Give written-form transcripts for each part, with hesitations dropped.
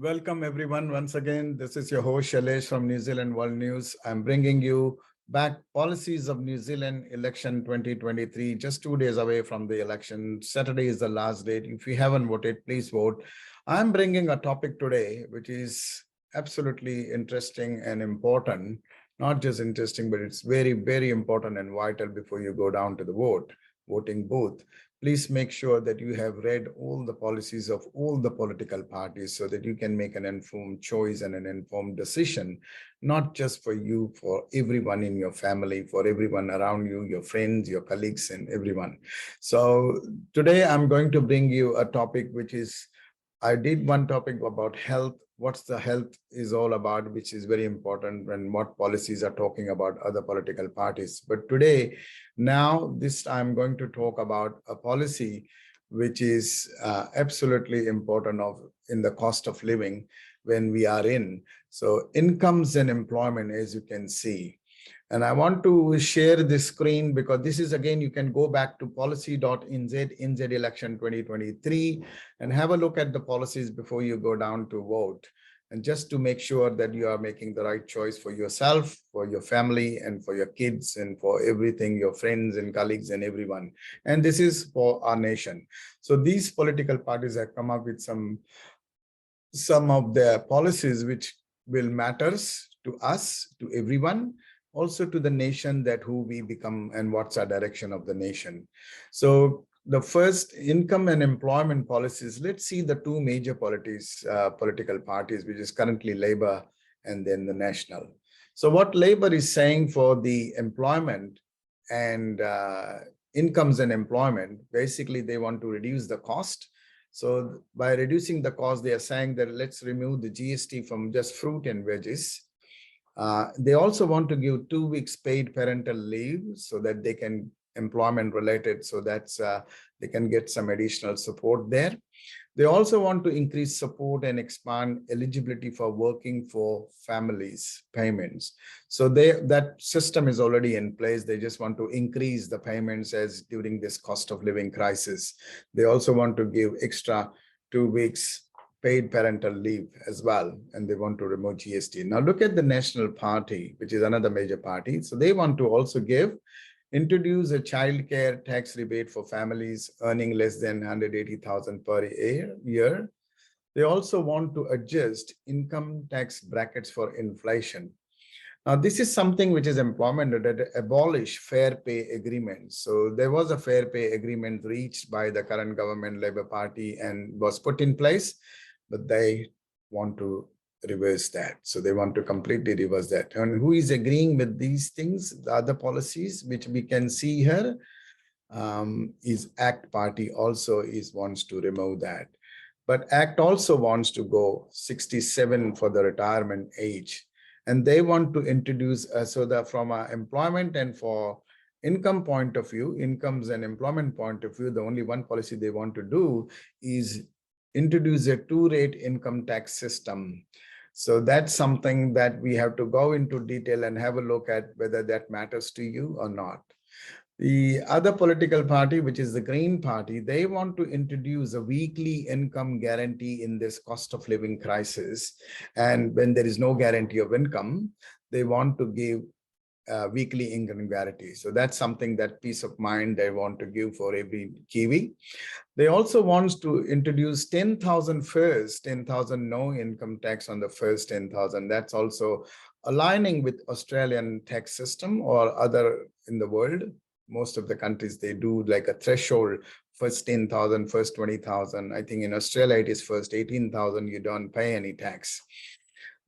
Welcome everyone. Once again, this is your host Shailesh from New Zealand World News. I'm bringing you back policies of New Zealand election 2023, just 2 days away from the election. Saturday is the last date. If you haven't voted, please vote. I'm bringing a topic today, which is absolutely interesting and important. Not just interesting, but it's very, very important and vital before you go down to the voting booth. Please make sure that you have read all the policies of all the political parties so that you can make an informed choice and an informed decision, not just for you, for everyone in your family, for everyone around you, your friends, your colleagues, and everyone. So today I'm going to bring you a topic which is, I did one topic about health, what's the health is all about, which is very important, and what policies are talking about other political parties. But today, now this I'm going to talk about a policy which is absolutely important in the cost of living when we are in. So incomes and employment, as you can see. And I want to share this screen because this is, again, you can go back to policy.nz, NZ election 2023, and have a look at the policies before you go down to vote. And just to make sure that you are making the right choice for yourself, for your family, and for your kids, and for everything, your friends and colleagues and everyone. And this is for our nation. So these political parties have come up with some of their policies which will matters to us, to everyone, also to the nation, that who we become and what's our direction of the nation. So the first, income and employment policies. Let's see the two major political parties, which is currently Labour and then the National. So what Labour is saying for the employment and incomes and employment, basically they want to reduce the cost. So by reducing the cost, they are saying that let's remove the GST from just fruit and veggies. They also want to give 2 weeks paid parental leave so that they can employment related, so that's they can get some additional support there. They also want to increase support and expand eligibility for working for families payments. So that system is already in place. They just want to increase the payments as during this cost of living crisis. They also want to give extra 2 weeks paid parental leave as well, and they want to remove GST. Now look at the National Party, which is another major party. So they want to also introduce a childcare tax rebate for families earning less than 180,000 per year. They also want to adjust income tax brackets for inflation. Now, this is something which is employment that abolish fair pay agreements. So there was a fair pay agreement reached by the current government, Labour Party, and was put in place, but they want to reverse that. So they want to completely reverse that. And who is agreeing with these things, the other policies, which we can see here, is ACT Party also wants to remove that. But ACT also wants to go 67 for the retirement age. And they want to introduce, so that from an employment and for income point of view, incomes and employment point of view, the only one policy they want to do is introduce a two-rate income tax system. So that's something that we have to go into detail and have a look at whether that matters to you or not. The other political party, which is the Green Party, they want to introduce a weekly income guarantee in this cost of living crisis. And when there is no guarantee of income, they want to give weekly income guarantee. So that's something, that peace of mind they want to give for every Kiwi. They also want to introduce 10,000 first, 10,000 no income tax on the first 10,000. That's also aligning with Australian tax system or other in the world. Most of the countries, they do like a threshold, first 10,000, first 20,000. I think in Australia, it is first 18,000, you don't pay any tax.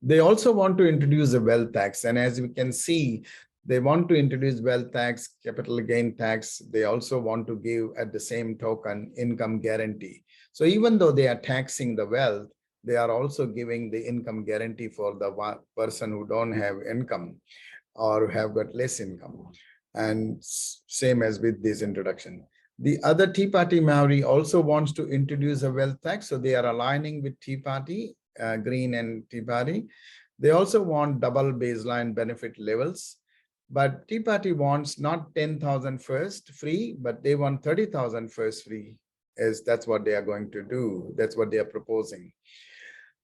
They also want to introduce a wealth tax. And as we can see, they want to introduce wealth tax, capital gain tax. They also want to give at the same token income guarantee. So even though they are taxing the wealth, they are also giving the income guarantee for the person who don't have income or have got less income. And same as with this introduction. The other Tea Party Maori also wants to introduce a wealth tax. So they are aligning with Tea Party, Green and Tea Party. They also want double baseline benefit levels. But Tea Party wants not 10,000 first free, but they want 30,000 first free, as that's what they are going to do. That's what they are proposing.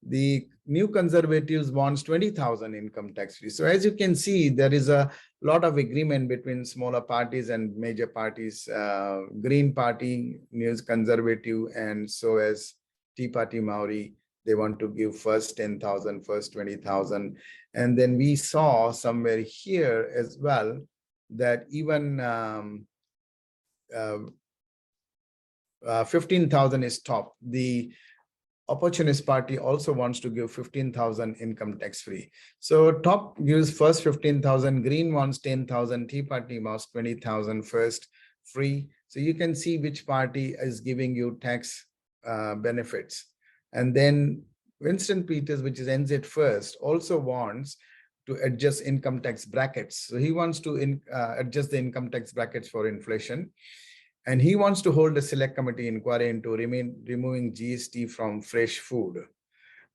The New Conservatives wants 20,000 income tax free. So as you can see, there is a lot of agreement between smaller parties and major parties, Green Party, New Conservative, and so as Tea Party Maori. They want to give first 10,000, first 20,000. And then we saw somewhere here as well that even 15,000 is top. The Opportunist Party also wants to give 15,000 income tax free. So top gives first 15,000, Green wants 10,000, Tea Party wants 20,000 first free. So you can see which party is giving you tax benefits. And then Winston Peters, which is NZ First, also wants to adjust income tax brackets. So he wants to adjust the income tax brackets for inflation. And he wants to hold a select committee inquiry into removing GST from fresh food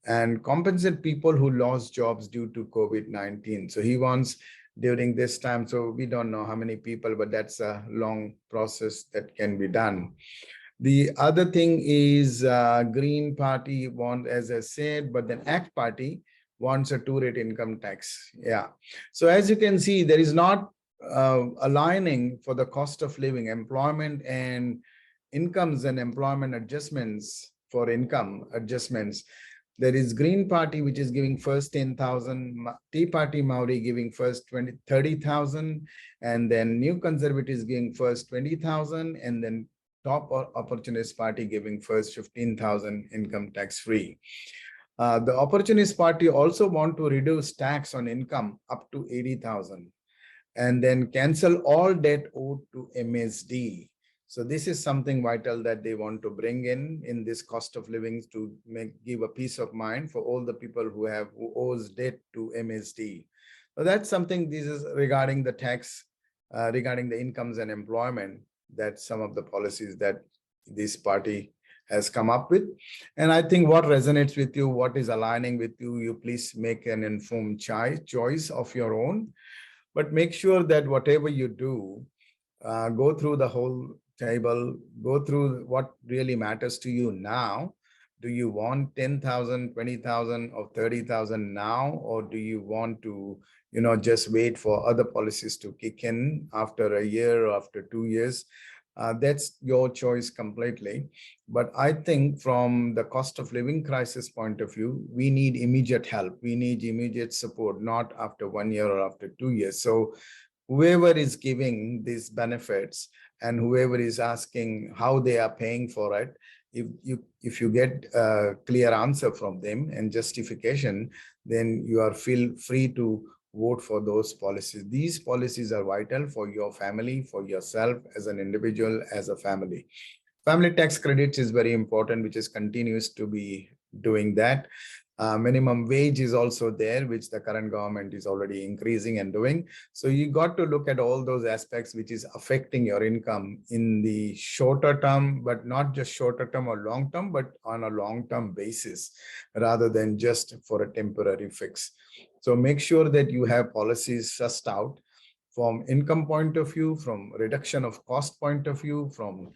and compensate people who lost jobs due to COVID-19. So he wants during this time, so we don't know how many people, but that's a long process that can be done. The other thing is Green Party wants, as I said, but then ACT Party wants a two-rate income tax. Yeah. So as you can see, there is not aligning for the cost of living, employment and incomes and employment adjustments for income adjustments. There is Green Party, which is giving first 10,000, Tea Party Maori giving first 30,000, and then New Conservatives giving first 20,000, and then Top Opportunist Party giving first 15,000 income tax free. The Opportunist Party also want to reduce tax on income up to 80,000. And then cancel all debt owed to MSD. So this is something vital that they want to bring in this cost of living to give a peace of mind for all the people who owes debt to MSD. So that's something. This is regarding the tax, regarding the incomes and employment. That's some of the policies that this party has come up with. And I think what resonates with you, what is aligning with you, you please make an informed choice of your own. But make sure that whatever you do, go through the whole table, go through what really matters to you now. Do you want 10,000, 20,000 or 30,000 now? Or do you want to, just wait for other policies to kick in after a year or after 2 years? That's your choice completely. But I think from the cost of living crisis point of view, we need immediate help. We need immediate support, not after 1 year or after 2 years. So whoever is giving these benefits and whoever is asking how they are paying for it, if you get a clear answer from them and justification, then you are feel free to vote for those policies. These policies are vital for your family, for yourself as an individual, as a family. Family tax credits is very important, which is continues to be doing that. Minimum wage is also there, which the current government is already increasing and doing. So you got to look at all those aspects which is affecting your income in the shorter term, but not just shorter term or long term, but on a long-term basis, rather than just for a temporary fix. So make sure that you have policies sussed out from income point of view, from reduction of cost point of view, from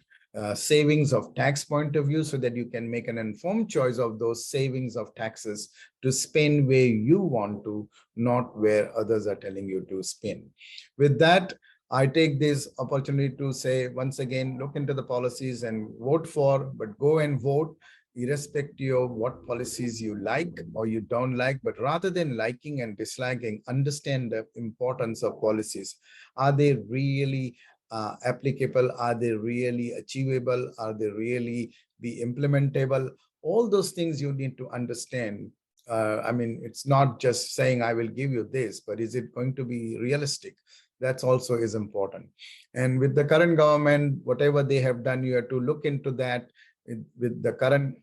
savings of tax point of view, so that you can make an informed choice of those savings of taxes to spend where you want to, not where others are telling you to spend. With that, I take this opportunity to say once again, look into the policies and vote for, but go and vote irrespective of what policies you like or you don't like. But rather than liking and disliking, understand the importance of policies. Are they really applicable? Are they really achievable? Are they really be implementable? All those things you need to understand. I mean, it's not just saying I will give you this, but is it going to be realistic? That's also is important. And with the current government, whatever they have done, you have to look into that. With the current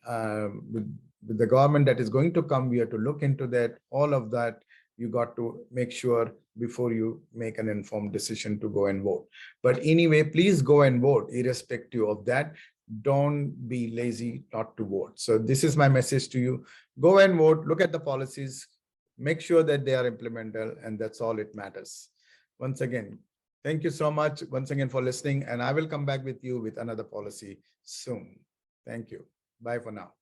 with the government that is going to come, we have to look into that. All of that you got to make sure before you make an informed decision to go and vote. But anyway, please go and vote irrespective of that. Don't be lazy not to vote. So this is my message to you. Go and vote, look at the policies, make sure that they are implemented, and that's all it matters. Once again, thank you so much once again for listening, and I will come back with you with another policy soon. Thank you. Bye for now.